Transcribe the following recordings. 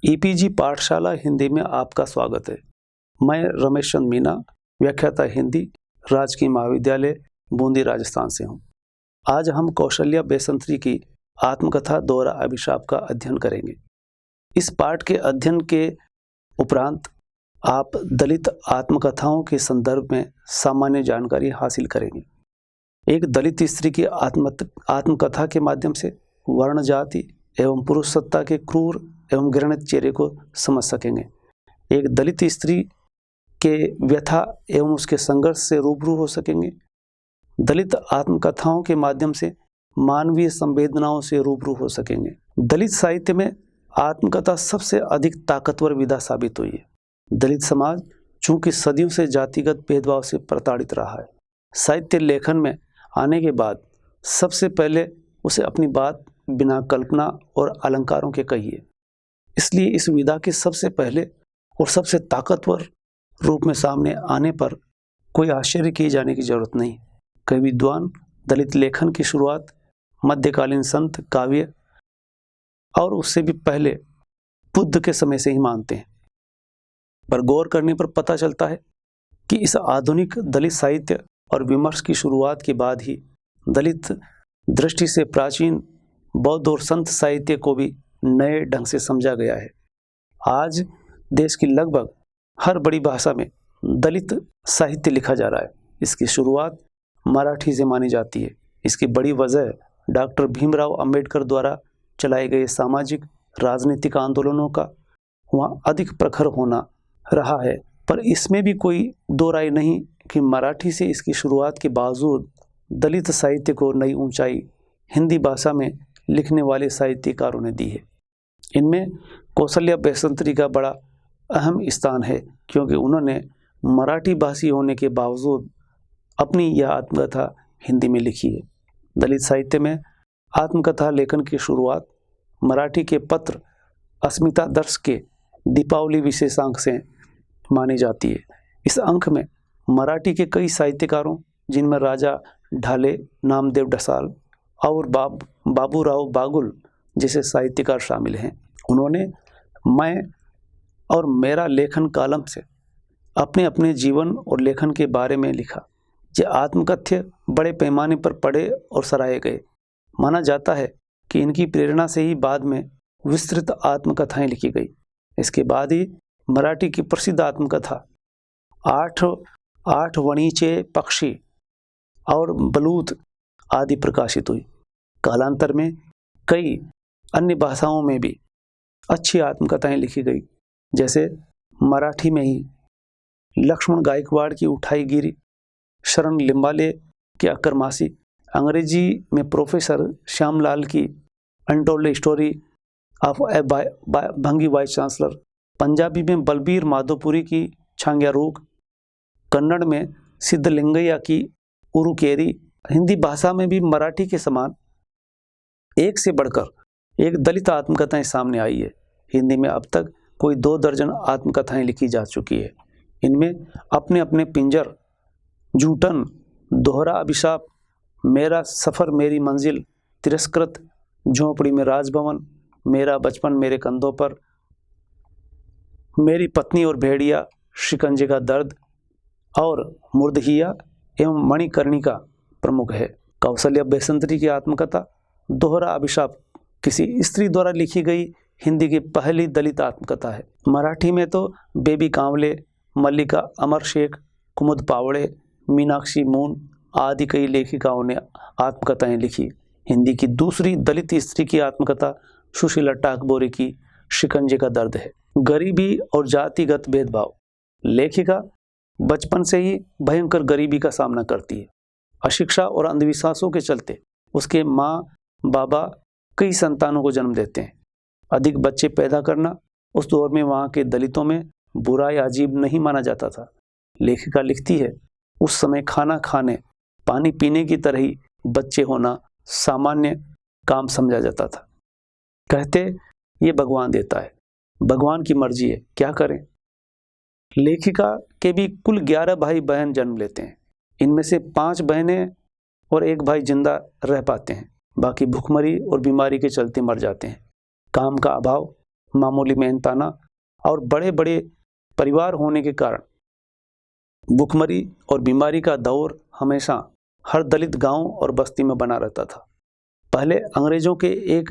E-PG पाठशाला हिंदी में आपका स्वागत है। मैं रमेश चंद मीना, व्याख्याता हिंदी, राजकीय महाविद्यालय बूंदी, राजस्थान से हूँ। आज हम कौशल्या बेसंतरी की आत्मकथा दोहरा अभिशाप का अध्ययन करेंगे। इस पाठ के अध्ययन के उपरांत आप दलित आत्मकथाओं के संदर्भ में सामान्य जानकारी हासिल करेंगे। एक दलित स्त्री की आत्मकथा के माध्यम से वर्ण, जाति एवं पुरुष सत्ता के क्रूर एवं घृणित चेहरे को समझ सकेंगे। एक दलित स्त्री के व्यथा एवं उसके संघर्ष से रूबरू हो सकेंगे। दलित आत्मकथाओं के माध्यम से मानवीय संवेदनाओं से रूबरू हो सकेंगे। दलित साहित्य में आत्मकथा सबसे अधिक ताकतवर विधा साबित हुई है। दलित समाज चूंकि सदियों से जातिगत भेदभाव से प्रताड़ित रहा है, साहित्य लेखन में आने के बाद सबसे पहले उसे अपनी बात बिना कल्पना और अलंकारों के कहिए। इसलिए इस विधा के सबसे पहले और सबसे ताकतवर रूप में सामने आने पर कोई आश्चर्य किए जाने की जरूरत नहीं। कई विद्वान दलित लेखन की शुरुआत मध्यकालीन संत काव्य और उससे भी पहले बुद्ध के समय से ही मानते हैं, पर गौर करने पर पता चलता है कि इस आधुनिक दलित साहित्य और विमर्श की शुरुआत के बाद ही दलित दृष्टि से प्राचीन बौद्ध और संत साहित्य को भी नए ढंग से समझा गया है। आज देश की लगभग हर बड़ी भाषा में दलित साहित्य लिखा जा रहा है। इसकी शुरुआत मराठी से मानी जाती है। इसकी बड़ी वजह डॉक्टर भीमराव अंबेडकर द्वारा चलाए गए सामाजिक राजनीतिक आंदोलनों का वहाँ अधिक प्रखर होना रहा है, पर इसमें भी कोई दो राय नहीं कि मराठी से इसकी शुरुआत के बावजूद दलित साहित्य को नई ऊंचाई हिंदी भाषा में लिखने वाले साहित्यकारों ने दी है। इनमें कौशल्या बेसंतरी का बड़ा अहम स्थान है, क्योंकि उन्होंने मराठी भाषी होने के बावजूद अपनी यह आत्मकथा हिंदी में लिखी है। दलित साहित्य में आत्मकथा लेखन की शुरुआत मराठी के पत्र अस्मिता दर्श के दीपावली विशेषांक से मानी जाती है। इस अंक में मराठी के कई साहित्यकारों, जिनमें राजा ढाले, नामदेव ढसाल और बाबूराव बागुल जैसे साहित्यकार शामिल हैं, उन्होंने मैं और मेरा लेखन कालम से अपने अपने जीवन और लेखन के बारे में लिखा। ये आत्मकथ्य बड़े पैमाने पर पढ़े और सराहे गए। माना जाता है कि इनकी प्रेरणा से ही बाद में विस्तृत आत्मकथाएं लिखी गई। इसके बाद ही मराठी की प्रसिद्ध आत्मकथा आठ वणीचे पक्षी और बलूत आदि प्रकाशित हुई। कालांतर में कई अन्य भाषाओं में भी अच्छी आत्मकथाएं लिखी गई, जैसे मराठी में ही लक्ष्मण गायकवाड़ की उठाई गिरी, शरण लिम्बाले की अक्करमासी, अंग्रेजी में प्रोफेसर श्यामलाल की अनटोल्ड स्टोरी ऑफ ए भंगी वाइस चांसलर, पंजाबी में बलबीर माधोपुरी की छांग्या रोग, कन्नड़ में सिद्धलिंगैया की उरुकेरी। हिंदी भाषा में भी मराठी के समान एक से बढ़कर एक दलित आत्मकथाएं सामने आई है। हिंदी में अब तक कोई 2 दर्जन आत्मकथाएं लिखी जा चुकी है। इनमें अपने अपने पिंजर, जूटन, दोहरा अभिशाप, मेरा सफ़र मेरी मंजिल, तिरस्कृत, झोंपड़ी में राजभवन, मेरा बचपन मेरे कंधों पर, मेरी पत्नी और भेड़िया, शिकंजे का दर्द और मुर्दहिया एवं मणिकर्णिका प्रमुख है। कौशल्या बेसंतरी की आत्मकथा दोहरा अभिशाप किसी स्त्री द्वारा लिखी गई हिंदी की पहली दलित आत्मकथा है। मराठी में तो बेबी कांवले, मल्लिका अमर शेख, कुमुद पावड़े, मीनाक्षी मून आदि कई लेखिकाओं ने आत्मकथाएं लिखी। हिंदी की दूसरी दलित स्त्री की आत्मकथा सुशीला टाकबोरे की शिकंजे का दर्द है। गरीबी और जातिगत भेदभाव। लेखिका बचपन से ही भयंकर गरीबी का सामना करती है। अशिक्षा और अंधविश्वासों के चलते उसके माँ बाबा कई संतानों को जन्म देते हैं। अधिक बच्चे पैदा करना उस दौर में वहाँ के दलितों में बुरा या अजीब नहीं माना जाता था। लेखिका लिखती है, उस समय खाना खाने, पानी पीने की तरह ही बच्चे होना सामान्य काम समझा जाता था। कहते ये भगवान देता है, भगवान की मर्जी है, क्या करें। लेखिका के भी कुल 11 भाई बहन जन्म लेते हैं। इनमें से 5 बहनें और 1 भाई जिंदा रह पाते हैं, बाकी भूखमरी और बीमारी के चलते मर जाते हैं। काम का अभाव, मामूली मेहनताना और बड़े बड़े परिवार होने के कारण भुखमरी और बीमारी का दौर हमेशा हर दलित गांव और बस्ती में बना रहता था। पहले अंग्रेजों के एक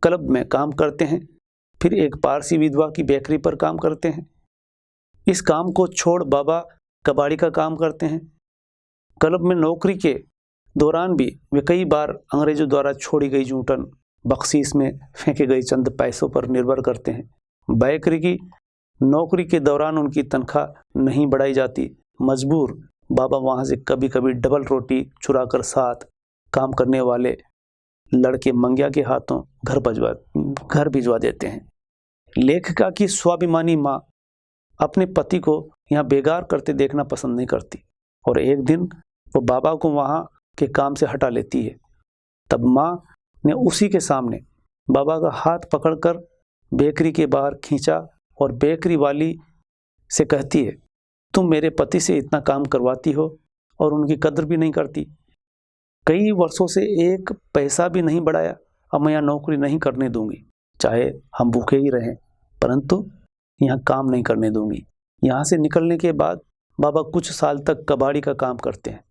क्लब में काम करते हैं, फिर एक पारसी विधवा की बेकरी पर काम करते हैं। इस काम को छोड़ बाबा कबाड़ी का काम करते हैं। क्लब में नौकरी के दौरान भी वे कई बार अंग्रेजों द्वारा छोड़ी गई जूठन बख्शीश में फेंके गए चंद पैसों पर निर्भर करते हैं। बेकरी की नौकरी के दौरान उनकी तनख्वाह नहीं बढ़ाई जाती। मजबूर बाबा वहां से कभी कभी डबल रोटी चुराकर साथ काम करने वाले लड़के मंगिया के हाथों घर भिजवा देते हैं। लेखिका की स्वाभिमानी माँ अपने पति को यहाँ बेगार करते देखना पसंद नहीं करती और एक दिन वो बाबा को वहाँ के काम से हटा लेती है। तब माँ ने उसी के सामने बाबा का हाथ पकड़कर बेकरी के बाहर खींचा और बेकरी वाली से कहती है, तुम मेरे पति से इतना काम करवाती हो और उनकी कदर भी नहीं करती। कई वर्षों से एक पैसा भी नहीं बढ़ाया। अब मैं यहाँ नौकरी नहीं करने दूंगी, चाहे हम भूखे ही रहें, परंतु यहाँ काम नहीं करने दूंगी। यहाँ से निकलने के बाद बाबा कुछ साल तक कबाड़ी का काम करते हैं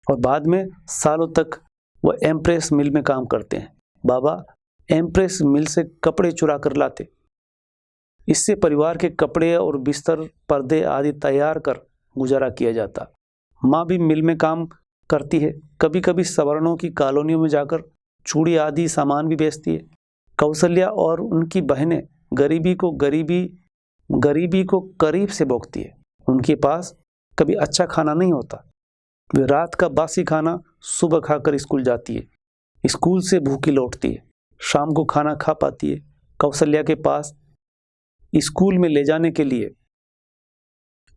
और बाद में सालों तक वह एम्प्रेस मिल में काम करते हैं। बाबा एम्प्रेस मिल से कपड़े चुरा कर लाते। इससे परिवार के कपड़े और बिस्तर, पर्दे आदि तैयार कर गुजारा किया जाता। माँ भी मिल में काम करती है। कभी कभी सवर्णों की कॉलोनियों में जाकर चूड़ी आदि सामान भी बेचती है। कौशल्या और उनकी बहनें गरीबी को करीब से भोगती है। उनके पास कभी अच्छा खाना नहीं होता। वे रात का बासी खाना सुबह खाकर स्कूल जाती है, स्कूल से भूखी लौटती है, शाम को खाना खा पाती है। कौशल्या के पास स्कूल में ले जाने के लिए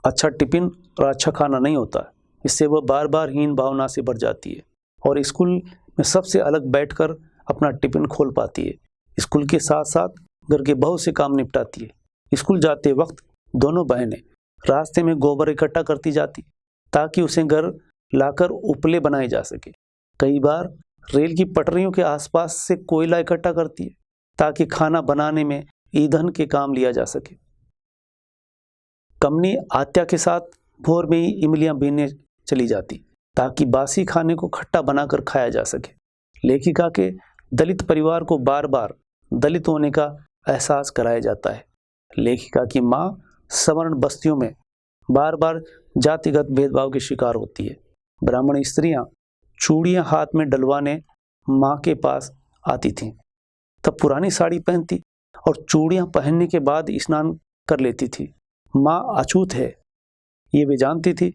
अच्छा टिफिन और अच्छा खाना नहीं होता। इससे वह बार बार हीन भावना से भर जाती है और स्कूल में सबसे अलग बैठकर अपना टिफिन खोल पाती है। स्कूल के साथ साथ घर के बहुत से काम निपटाती है। स्कूल जाते वक्त दोनों बहनें रास्ते में गोबर इकट्ठा करती जाती ताकि उसे घर लाकर उपले बनाए जा सके। कई बार रेल की पटरियों के आसपास से कोयला इकट्ठा करती है ताकि खाना बनाने में ईंधन के काम लिया जा सके। कमनी आत्या के साथ भोर में ही इमलियां बीनने चली जाती ताकि बासी खाने को खट्टा बनाकर खाया जा सके। लेखिका के दलित परिवार को बार बार दलित होने का एहसास कराया जाता है। लेखिका की माँ सवर्ण बस्तियों में बार बार जातिगत भेदभाव की शिकार होती है। ब्राह्मण स्त्रियां चूड़ियां हाथ में डलवाने माँ के पास आती थीं, तब पुरानी साड़ी पहनती और चूड़ियां पहनने के बाद स्नान कर लेती थी। माँ अछूत है, ये वे जानती थी।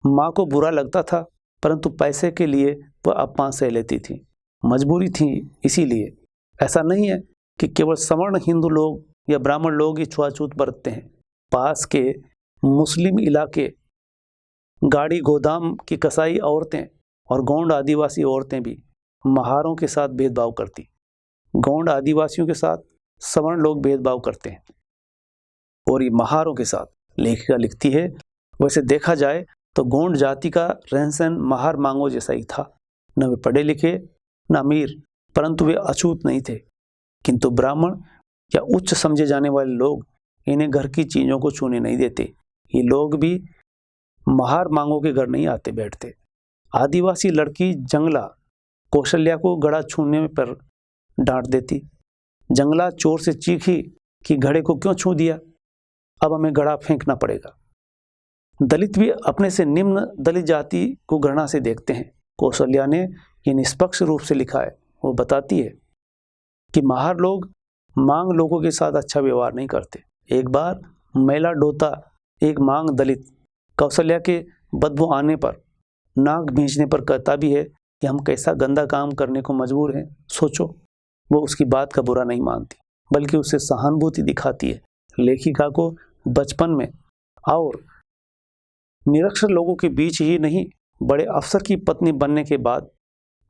माँ को बुरा लगता था, परंतु पैसे के लिए वह अपमान सह लेती थी। मजबूरी थी, इसीलिए। ऐसा नहीं है कि केवल सवर्ण हिंदू लोग या ब्राह्मण लोग ही छुआछूत बरतते हैं। पास के मुस्लिम इलाके गाड़ी गोदाम की कसाई औरतें और गोंड आदिवासी औरतें भी महारों के साथ भेदभाव करती। गोंड आदिवासियों के साथ सवर्ण लोग भेदभाव करते हैं और ये महारों के साथ। लेखिका लिखती है, वैसे देखा जाए तो गोंड जाति का रहन सहन महार मांगो जैसा ही था। न वे पढ़े लिखे न अमीर, परंतु वे अछूत नहीं थे। किंतु ब्राह्मण या उच्च समझे जाने वाले लोग इन्हें घर की चीजों को छूने नहीं देते। ये लोग भी महार मांगों के घर नहीं आते बैठते। आदिवासी लड़की जंगला कौशल्या को घड़ा छूने पर डांट देती। जंगला चोर से चीखी कि घड़े को क्यों छू दिया, अब हमें घड़ा फेंकना पड़ेगा। दलित भी अपने से निम्न दलित जाति को घृणा से देखते हैं। कौशल्या ने ये निष्पक्ष रूप से लिखा है। वो बताती है कि महार लोग मांग लोगों के साथ अच्छा व्यवहार नहीं करते। एक बार मैला डोता एक मांग दलित कौशल्या के बदबू आने पर, नाक भींचने पर कहता भी है कि हम कैसा गंदा काम करने को मजबूर हैं, सोचो। वो उसकी बात का बुरा नहीं मानती, बल्कि उसे सहानुभूति दिखाती है। लेखिका को बचपन में और निरक्षर लोगों के बीच ही नहीं, बड़े अफसर की पत्नी बनने के बाद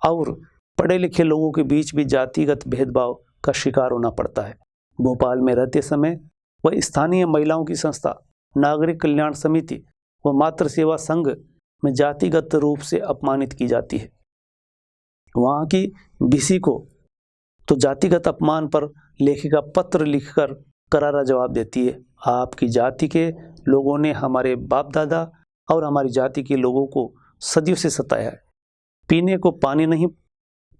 और पढ़े लिखे लोगों के बीच भी जातिगत भेदभाव का शिकार होना पड़ता है। भोपाल में रहते समय वह स्थानीय महिलाओं की संस्था, नागरिक कल्याण समिति व मातृ सेवा संघ में जातिगत रूप से अपमानित की जाती है। वहाँ की बीसी को तो जातिगत अपमान पर लेखिका पत्र लिखकर करारा जवाब देती है, आपकी जाति के लोगों ने हमारे बाप दादा और हमारी जाति के लोगों को सदियों से सताया है। पीने को पानी नहीं,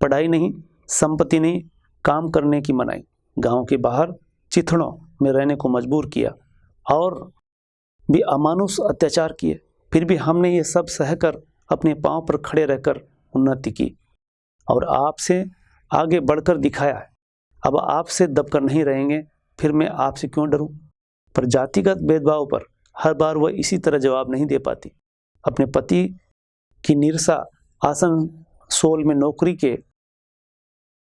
पढ़ाई नहीं, संपत्ति नहीं, काम करने की मनाही, गांव के बाहर चिथड़ों में रहने को मजबूर किया और भी अमानुष अत्याचार किए। फिर भी हमने ये सब सहकर अपने पांव पर खड़े रहकर उन्नति की और आपसे आगे बढ़कर दिखाया है। अब आपसे दबकर नहीं रहेंगे, फिर मैं आपसे क्यों डरूं? पर जातिगत भेदभाव पर हर बार वह इसी तरह जवाब नहीं दे पाती। अपने पति की निरसा आसनसोल में नौकरी के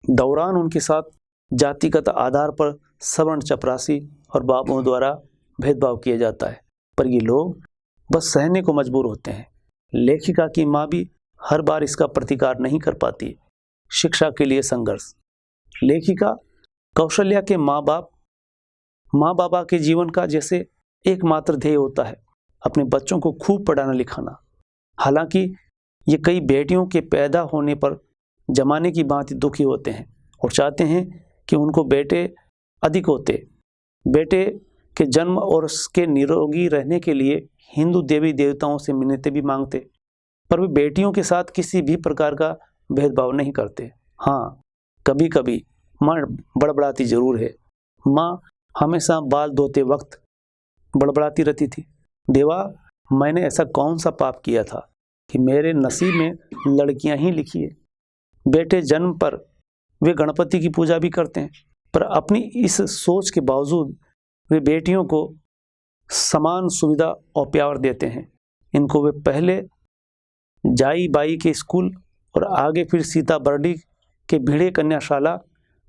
दौरान उनके साथ जातिगत आधार पर सवर्ण चपरासी और बाबुओं द्वारा भेदभाव किया जाता है, पर ये लोग बस सहने को मजबूर होते हैं। लेखिका की माँ भी हर बार इसका प्रतिकार नहीं कर पाती। शिक्षा के लिए संघर्ष। लेखिका कौशल्या के माँ बाबा के जीवन का जैसे एकमात्र ध्येय होता है अपने बच्चों को खूब पढ़ाना लिखाना। हालांकि ये कई बेटियों के पैदा होने पर जमाने की भांति दुखी होते हैं और चाहते हैं कि उनको बेटे अधिक होते। बेटे के जन्म और उसके निरोगी रहने के लिए हिंदू देवी देवताओं से मिन्नतें भी मांगते, पर वे बेटियों के साथ किसी भी प्रकार का भेदभाव नहीं करते। हाँ, कभी कभी माँ बड़बड़ाती जरूर है। माँ हमेशा बाल धोते वक्त बड़बड़ाती रहती थी, देवा मैंने ऐसा कौन सा पाप किया था कि मेरे नसीब में लड़कियां ही लिखी है। बेटे जन्म पर वे गणपति की पूजा भी करते हैं, पर अपनी इस सोच के बावजूद वे बेटियों को समान सुविधा और प्यार देते हैं। इनको वे पहले जाई बाई के स्कूल और आगे फिर सीता बर्डी के भिड़े कन्याशाला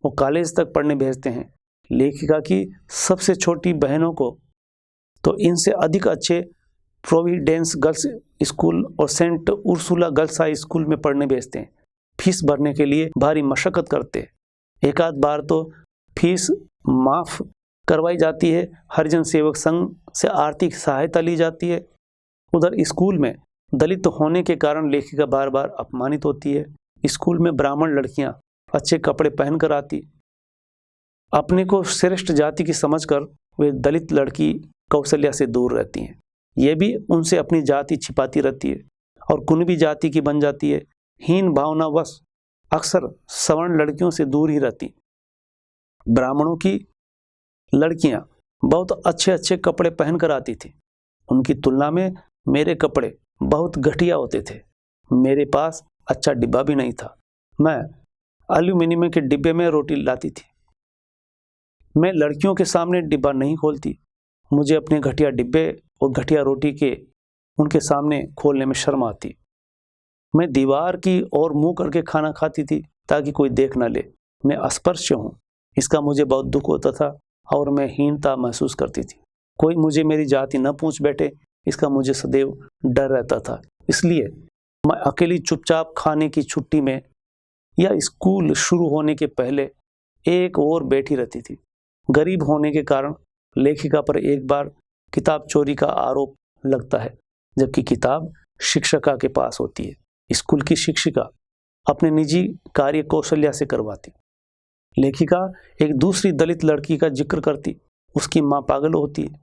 और कॉलेज तक पढ़ने भेजते हैं। लेखिका की सबसे छोटी बहनों को तो इनसे अधिक अच्छे प्रोविडेंस गर्ल्स स्कूल और saint Ursula girls high school में पढ़ने भेजते हैं। फीस भरने के लिए भारी मशक्कत करते हैं। एक आध बार तो फीस माफ करवाई जाती है। हरिजन सेवक संघ से आर्थिक सहायता ली जाती है। उधर स्कूल में दलित होने के कारण लेखिका बार बार अपमानित होती है। स्कूल में ब्राह्मण लड़कियां अच्छे कपड़े पहनकर आती, अपने को श्रेष्ठ जाति की समझकर वे दलित लड़की कौशल्या से दूर रहती हैं। ये भी उनसे अपनी जाति छिपाती रहती है और कुनबी जाति की बन जाती है। हीन भावनावश अक्सर सवर्ण लड़कियों से दूर ही रहती। ब्राह्मणों की लड़कियां बहुत अच्छे अच्छे कपड़े पहनकर आती थी। उनकी तुलना में मेरे कपड़े बहुत घटिया होते थे। मेरे पास अच्छा डिब्बा भी नहीं था। मैं एल्यूमिनियम के डिब्बे में रोटी लाती थी। मैं लड़कियों के सामने डिब्बा नहीं खोलती। मुझे अपने घटिया डिब्बे और घटिया रोटी के उनके सामने खोलने में शर्म आती। मैं दीवार की ओर मुंह करके खाना खाती थी ताकि कोई देख न ले। मैं अस्पृश्य हूँ, इसका मुझे बहुत दुख होता था और मैं हीनता महसूस करती थी। कोई मुझे मेरी जाति न पूछ बैठे, इसका मुझे सदैव डर रहता था। इसलिए मैं अकेली चुपचाप खाने की छुट्टी में या स्कूल शुरू होने के पहले एक और बैठी रहती थी। गरीब होने के कारण लेखिका पर एक बार किताब चोरी का आरोप लगता है, जबकि किताब शिक्षिका के पास होती है। स्कूल की शिक्षिका अपने निजी कार्य कौशल्या से करवाती। लेखिका एक दूसरी दलित लड़की का जिक्र करती। उसकी माँ पागल होती है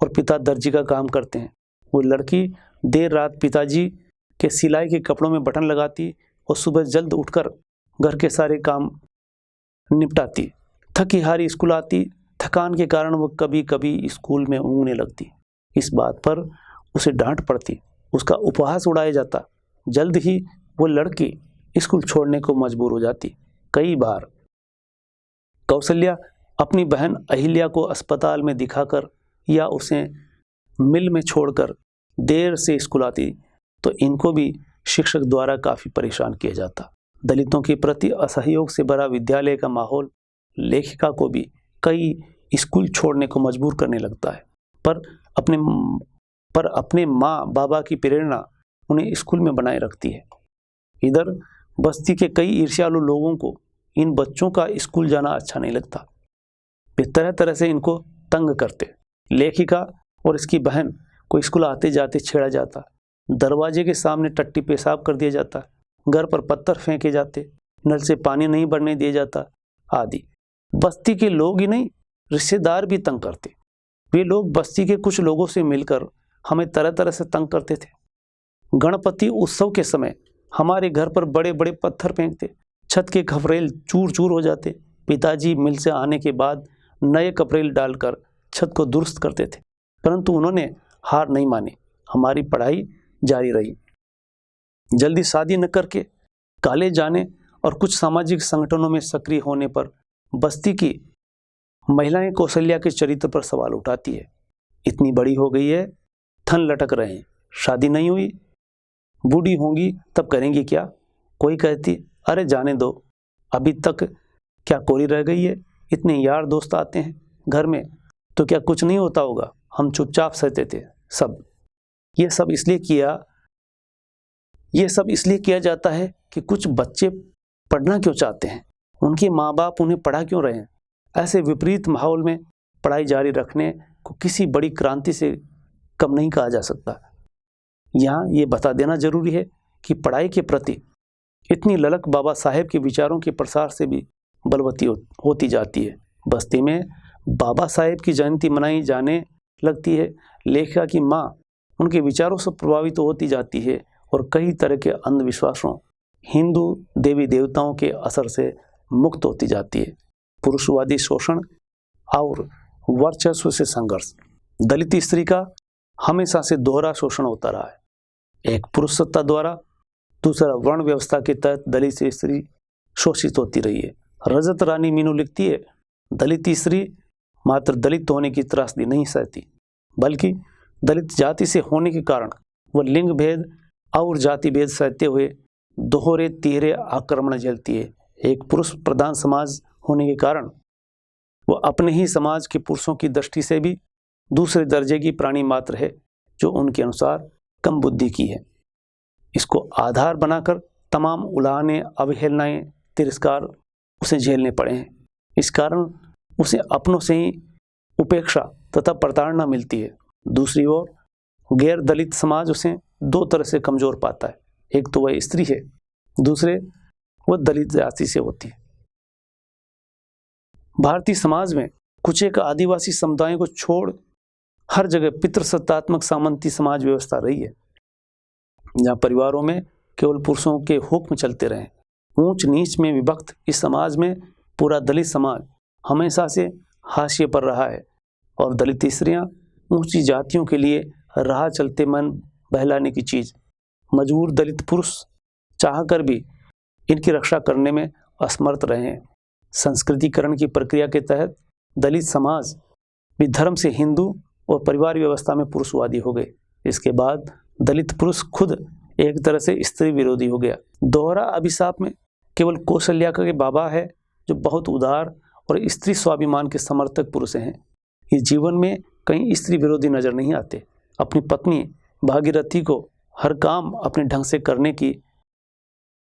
और पिता दर्जी का काम करते हैं। वो लड़की देर रात पिताजी के सिलाई के कपड़ों में बटन लगाती और सुबह जल्द उठकर घर के सारे काम निपटाती। थकी हारी स्कूल आती। थकान के कारण वो कभी कभी स्कूल में ऊँघने लगती। इस बात पर उसे डांट पड़ती, उसका उपहास उड़ाया जाता। जल्द ही वो लड़की स्कूल छोड़ने को मजबूर हो जाती। कई बार कौशल्या अपनी बहन अहिल्या को अस्पताल में दिखाकर या उसे मिल में छोड़कर देर से स्कूल आती तो इनको भी शिक्षक द्वारा काफ़ी परेशान किया जाता। दलितों के प्रति असहयोग से भरा विद्यालय का माहौल लेखिका को भी कई स्कूल छोड़ने को मजबूर करने लगता है, पर अपने माँ बाबा की प्रेरणा उन्हें स्कूल में बनाए रखती है। इधर बस्ती के कई ईर्ष्यालु लोगों को इन बच्चों का स्कूल जाना अच्छा नहीं लगता। वे तरह तरह से इनको तंग करते। लेखिका और इसकी बहन को स्कूल आते जाते छेड़ा जाता। दरवाजे के सामने टट्टी पेशाब कर दिया जाता। घर पर पत्थर फेंके जाते। नल से पानी नहीं भरने दिया जाता। आदि। बस्ती के लोग ही नहीं, रिश्तेदार भी तंग करते। वे लोग बस्ती के कुछ लोगों से मिलकर हमें तरह तरह से तंग करते थे। गणपति उत्सव के समय हमारे घर पर बड़े बड़े पत्थर फेंकते, छत के खपरेल चूर चूर हो जाते। पिताजी मिल से आने के बाद नए कपरेल डालकर छत को दुरुस्त करते थे, परंतु उन्होंने हार नहीं मानी। हमारी पढ़ाई जारी रही। जल्दी शादी न करके कॉलेज जाने और कुछ सामाजिक संगठनों में सक्रिय होने पर बस्ती की महिलाएं कौशल्या के चरित्र पर सवाल उठाती है। इतनी बड़ी हो गई है, थन लटक रहे हैं, शादी नहीं हुई, बूढ़ी होंगी तब करेंगी क्या? कोई कहती अरे जाने दो, अभी तक क्या कोरी रह गई है, इतने यार दोस्त आते हैं घर में तो क्या कुछ नहीं होता होगा, हम चुपचाप सहते थे सब। ये सब इसलिए किया जाता है कि कुछ बच्चे पढ़ना क्यों चाहते हैं, उनके माँ बाप उन्हें पढ़ा क्यों रहे हैं। ऐसे विपरीत माहौल में पढ़ाई जारी रखने को किसी बड़ी क्रांति से कम नहीं कहा जा सकता। यहाँ ये बता देना जरूरी है कि पढ़ाई के प्रति इतनी ललक बाबा साहेब के विचारों के प्रसार से भी बलवती होती जाती है। बस्ती में बाबा साहेब की जयंती मनाई जाने लगती है। लेखिका की माँ उनके विचारों से प्रभावित होती जाती है और कई तरह के अंधविश्वासों, हिंदू देवी देवताओं के असर से मुक्त होती जाती है। पुरुषवादी शोषण और वर्चस्व से संघर्ष। दलित स्त्री का हमेशा से दोहरा शोषण होता रहा है। एक पुरुष सत्ता द्वारा, दूसरा वर्ण व्यवस्था के तहत दलित स्त्री शोषित होती रही है। रजत रानी मीनू लिखती है, दलित स्त्री मात्र दलित होने की त्रासदी नहीं सहती, बल्कि दलित जाति से होने के कारण वह लिंग भेद और जाति भेद सहते हुए दोहरे तिहरे आक्रमण झेलती है। एक पुरुष प्रधान समाज होने के कारण वह अपने ही समाज के पुरुषों की दृष्टि से भी दूसरे दर्जे की प्राणी मात्र है, जो उनके अनुसार कम बुद्धि की है। इसको आधार बनाकर तमाम उलाहने, अवहेलनाएं, तिरस्कार उसे झेलने पड़े हैं। इस कारण उसे अपनों से ही उपेक्षा तथा प्रताड़ना मिलती है। दूसरी ओर गैर दलित समाज उसे दो तरह से कमजोर पाता है। एक तो वह स्त्री है, दूसरे वह दलित जाति से होती है। भारतीय समाज में कुछ एक आदिवासी समुदायों को छोड़ हर जगह पितृसत्तात्मक सामंती समाज व्यवस्था रही है, जहाँ परिवारों में केवल पुरुषों के हुक्म चलते रहे। ऊंच नीच में विभक्त इस समाज में पूरा दलित समाज हमेशा से हाशिए पर रहा है और दलित स्त्रियां ऊंची जातियों के लिए राह चलते मन बहलाने की चीज। मजबूर दलित पुरुष चाहकर भी इनकी रक्षा करने में असमर्थ रहे हैं। संस्कृतिकरण की प्रक्रिया के तहत दलित समाज भी धर्म से हिंदू और परिवार व्यवस्था में पुरुषवादी हो गए। इसके बाद दलित पुरुष खुद एक तरह से स्त्री विरोधी हो गया। दोहरा अभिशाप में केवल कौशल्या के बाबा है जो बहुत उदार और स्त्री स्वाभिमान के समर्थक पुरुष हैं। इस जीवन में कहीं स्त्री विरोधी नजर नहीं आते। अपनी पत्नी भागीरथी को हर काम अपने ढंग से करने की,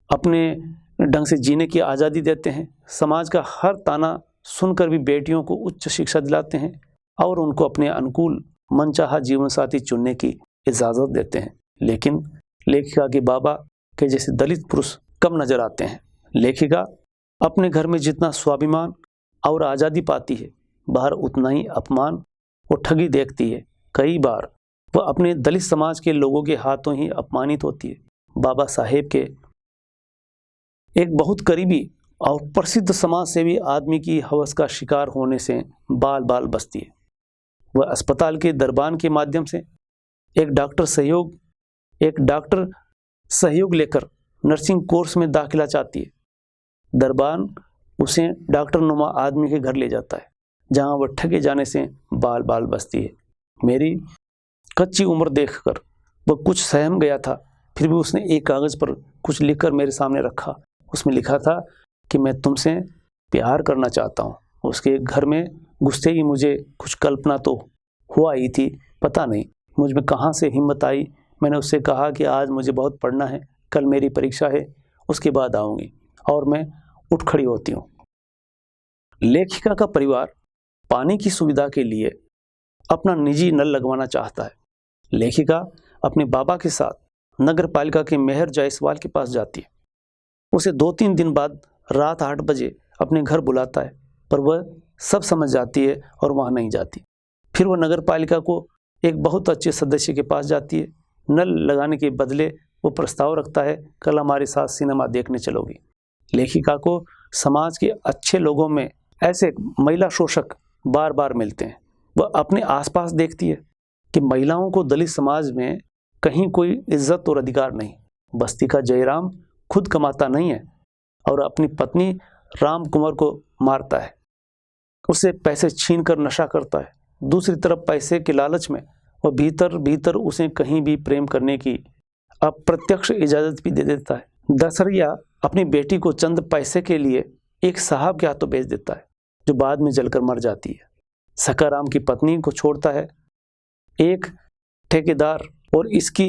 अपने ढंग से जीने की आज़ादी देते हैं। समाज का हर ताना सुनकर भी बेटियों को उच्च शिक्षा दिलाते हैं और उनको अपने अनुकूल मनचाहा जीवन साथी चुनने की इजाज़त देते हैं। लेकिन लेखिका के बाबा के जैसे दलित पुरुष कम नजर आते हैं। लेखिका अपने घर में जितना स्वाभिमान और आज़ादी पाती है, बाहर उतना ही अपमान और ठगी देखती है। कई बार वह अपने दलित समाज के लोगों के हाथों ही अपमानित होती है। बाबा साहेब के एक बहुत करीबी और प्रसिद्ध समाज सेवी आदमी की हवस का शिकार होने से बाल बाल बचती है। वह अस्पताल के दरबान के माध्यम से एक डॉक्टर सहयोग लेकर नर्सिंग कोर्स में दाखिला चाहती है। दरबान उसे डॉक्टर नुमा आदमी के घर ले जाता है, जहां वह ठगे जाने से बाल बाल बचती है। मेरी कच्ची उम्र देखकर वह कुछ सहम गया था, फिर भी उसने एक कागज पर कुछ लिखकर मेरे सामने रखा। उसमें लिखा था कि मैं तुमसे प्यार करना चाहता हूँ। उसके घर में घुसते ही मुझे कुछ कल्पना तो हुआ ही थी, पता नहीं मुझ में कहाँ से हिम्मत आई। मैंने उससे कहा कि आज मुझे बहुत पढ़ना है, कल मेरी परीक्षा है, उसके बाद आऊँगी, और मैं उठ खड़ी होती हूँ। लेखिका का परिवार पानी की सुविधा के लिए अपना निजी नल लगवाना चाहता है। लेखिका अपने बाबा के साथ नगर पालिका के मेयर जायसवाल के पास जाती है। उसे 2-3 दिन बाद रात 8 बजे अपने घर बुलाता है, पर वह सब समझ जाती है और वहाँ नहीं जाती। फिर वह नगर पालिका को एक बहुत अच्छे सदस्य के पास जाती है। नल लगाने के बदले वो प्रस्ताव रखता है, कल हमारे साथ सिनेमा देखने चलोगी। लेखिका को समाज के अच्छे लोगों में ऐसे महिला शोषक बार बार मिलते हैं। वह अपने आसपास देखती है कि महिलाओं को दलित समाज में कहीं कोई इज्जत और अधिकार नहीं। बस्ती का जयराम खुद कमाता नहीं है और अपनी पत्नी राम कुंवर को मारता है, उससे पैसे छीन कर नशा करता है। दूसरी तरफ पैसे के लालच में वह भीतर भीतर उसे कहीं भी प्रेम करने की अप्रत्यक्ष इजाजत भी दे देता है। दशहरिया अपनी बेटी को चंद पैसे के लिए एक साहब के हाथों बेच देता है, जो बाद में जलकर मर जाती है। सखाराम की पत्नी को छोड़ता है एक ठेकेदार और इसकी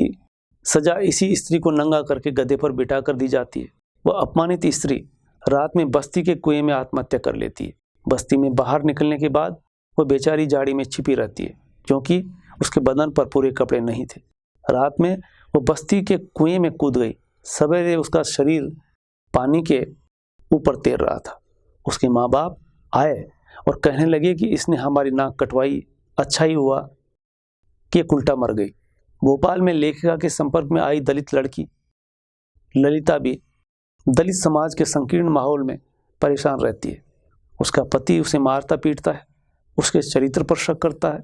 सजा इसी स्त्री को नंगा करके गधे पर बिठा कर दी जाती है। वह अपमानित स्त्री रात में बस्ती के कुएं में आत्महत्या कर लेती है। बस्ती में बाहर निकलने के बाद वह बेचारी झाड़ी में छिपी रहती है, क्योंकि उसके बदन पर पूरे कपड़े नहीं थे। रात में वो बस्ती के कुएं में कूद गई। सवेरे उसका शरीर पानी के ऊपर तैर रहा था। उसके माँ बाप आए और कहने लगे कि इसने हमारी नाक कटवाई, अच्छा ही हुआ कि उल्टा मर गई। भोपाल में लेखिका के संपर्क में आई दलित लड़की ललिता भी दलित समाज के संकीर्ण माहौल में परेशान रहती है। उसका पति उसे मारता पीटता है, उसके चरित्र पर शक करता है।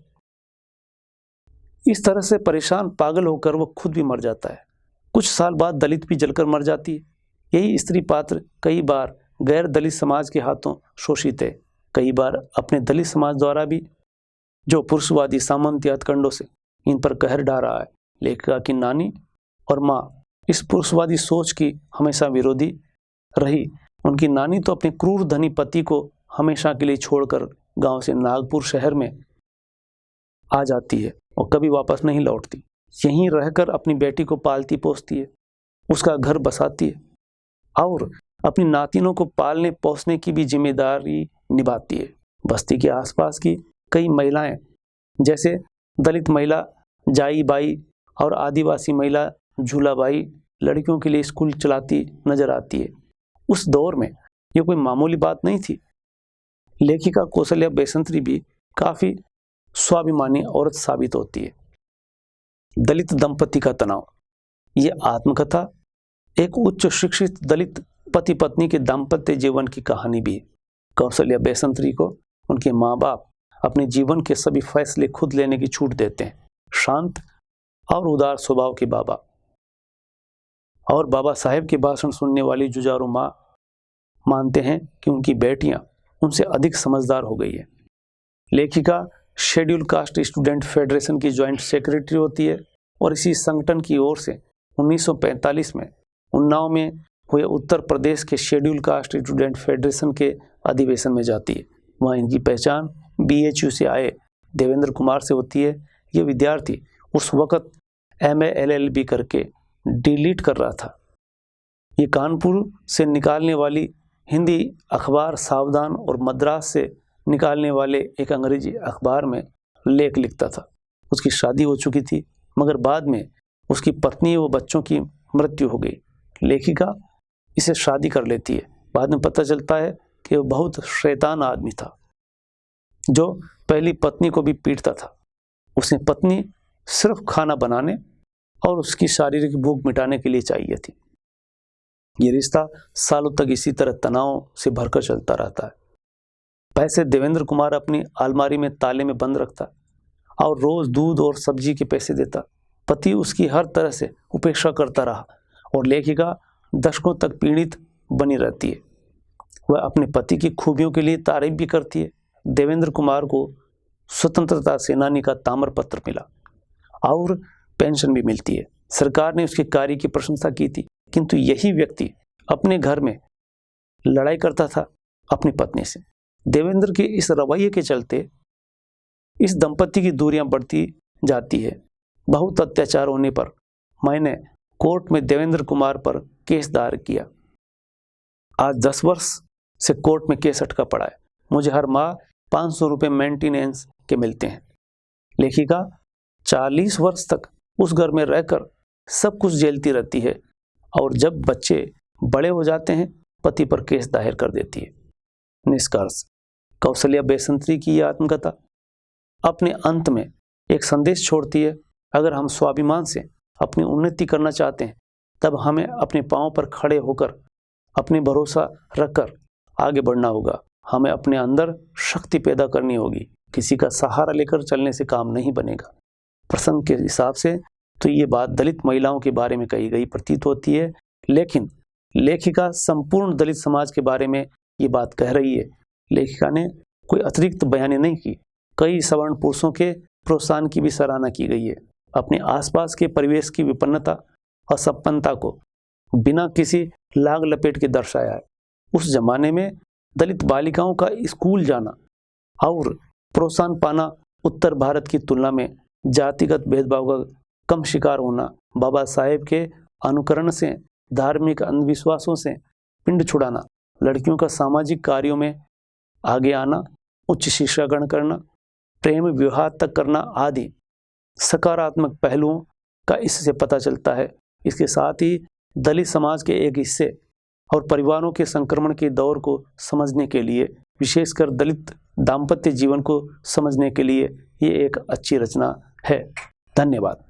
इस तरह से परेशान पागल होकर वो खुद भी मर जाता है। कुछ साल बाद दलित भी जलकर मर जाती है। यही स्त्री पात्र कई बार गैर दलित समाज के हाथों शोषित है, कई बार अपने दलित समाज द्वारा भी, जो पुरुषवादी सामंती हथकंडों से इन पर कहर ढा रहा है। लेखिका की नानी और माँ इस पुरुषवादी सोच की हमेशा विरोधी रही। उनकी नानी तो अपने क्रूर धनी पति को हमेशा के लिए छोड़कर गांव से नागपुर शहर में आ जाती है और कभी वापस नहीं लौटती। यहीं रहकर अपनी बेटी को पालती पोसती है, उसका घर बसाती है और अपनी नातिनों को पालने पोसने की भी जिम्मेदारी निभाती है। बस्ती के आसपास की कई महिलाएं, जैसे दलित महिला जाई बाई और आदिवासी महिला झूलाबाई, लड़कियों के लिए स्कूल चलाती नजर आती है। उस दौर में यह कोई मामूली बात नहीं थी। लेखिका कौशल्या बेसंत्री भी काफी स्वाभिमानी औरत साबित होती है। दलित दंपति का तनाव। यह आत्मकथा एक उच्च शिक्षित दलित पति पत्नी के दाम्पत्य जीवन की कहानी भी है। कौशल्या बेसंत्री को उनके माँ बाप अपने जीवन के सभी फैसले खुद लेने की छूट देते हैं। शांत और उदार स्वभाव के बाबा और बाबा साहेब के भाषण सुनने वाली जुझारू माँ मानते हैं कि उनकी बेटियां उनसे अधिक समझदार हो गई है। लेखिका शेड्यूल कास्ट स्टूडेंट फेडरेशन की ज्वाइंट सेक्रेटरी होती है और इसी संगठन की ओर से 1945 में उन्नाव में हुए उत्तर प्रदेश के शेड्यूल कास्ट स्टूडेंट फेडरेशन के अधिवेशन में जाती है। वहाँ इनकी पहचान BHU से आए देवेंद्र कुमार से होती है। ये विद्यार्थी उस वक़्त MA LLB करके डिलीट कर रहा था। ये कानपुर से निकालने वाली हिंदी अखबार सावधान और मद्रास से निकालने वाले एक अंग्रेजी अखबार में लेख लिखता था। उसकी शादी हो चुकी थी, मगर बाद में उसकी पत्नी व बच्चों की मृत्यु हो गई। लेखिका इसे शादी कर लेती है। बाद में पता चलता है कि वह बहुत शैतान आदमी था, जो पहली पत्नी को भी पीटता था। उसने पत्नी सिर्फ खाना बनाने और उसकी शारीरिक भूख मिटाने के लिए चाहिए थी। ये रिश्ता सालों तक इसी तरह तनाव से भरकर चलता रहता है। पैसे देवेंद्र कुमार अपनी अलमारी में ताले में बंद रखता और रोज दूध और सब्जी के पैसे देता। पति उसकी हर तरह से उपेक्षा करता रहा और लेखिका दशकों तक पीड़ित बनी रहती है। वह अपने पति की खूबियों के लिए तारीफ भी करती है। देवेंद्र कुमार को स्वतंत्रता सेनानी का ताम्रपत्र मिला और पेंशन भी मिलती है। सरकार ने उसके कार्य की प्रशंसा की थी, किंतु यही व्यक्ति अपने घर में लड़ाई करता था अपनी पत्नी से। देवेंद्र के इस रवैये के चलते इस दंपति की दूरियां बढ़ती जाती है। बहुत अत्याचार होने पर मैंने कोर्ट में देवेंद्र कुमार पर केस दायर किया। आज 10 वर्ष से कोर्ट में केस अटका पड़ा है। मुझे हर माह 500 रुपये मेंटेनेंस के मिलते हैं। लेखिका 40 वर्ष तक उस घर में रहकर सब कुछ झेलती रहती है और जब बच्चे बड़े हो जाते हैं पति पर केस दायर कर देती है। निष्कर्ष, कौशल्या बेसंत्री की यह आत्मकथा अपने अंत में एक संदेश छोड़ती है। अगर हम स्वाभिमान से अपनी उन्नति करना चाहते हैं, तब हमें अपने पांव पर खड़े होकर अपने भरोसा रखकर आगे बढ़ना होगा। हमें अपने अंदर शक्ति पैदा करनी होगी। किसी का सहारा लेकर चलने से काम नहीं बनेगा। प्रसंग के हिसाब से तो ये बात दलित महिलाओं के बारे में कही गई प्रतीत होती है, लेकिन लेखिका संपूर्ण दलित समाज के बारे में ये बात कह रही है। लेखिका ने कोई अतिरिक्त बयानें नहीं की। कई सवर्ण पुरुषों के प्रोत्साहन की भी सराहना की गई है। अपने आसपास के परिवेश की विपन्नता और संपन्नता को बिना किसी लाग लपेट के दर्शाया है। उस जमाने में दलित बालिकाओं का स्कूल जाना और प्रोत्साहन पाना उत्तर भारत की तुलना में जातिगत भेदभाव का कम शिकार होना, बाबा साहेब के अनुकरण से, धार्मिक अंधविश्वासों से पिंड छुड़ाना, लड़कियों का सामाजिक कार्यों में आगे आना, उच्च शिक्षा ग्रहण करना, प्रेम विवाह तक करना आदि सकारात्मक पहलुओं का इससे पता चलता है। इसके साथ ही दलित समाज के एक हिस्से और परिवारों के संक्रमण के दौर को समझने के लिए, विशेषकर दलित दाम्पत्य जीवन को समझने के लिए ये एक अच्छी रचना है। धन्यवाद।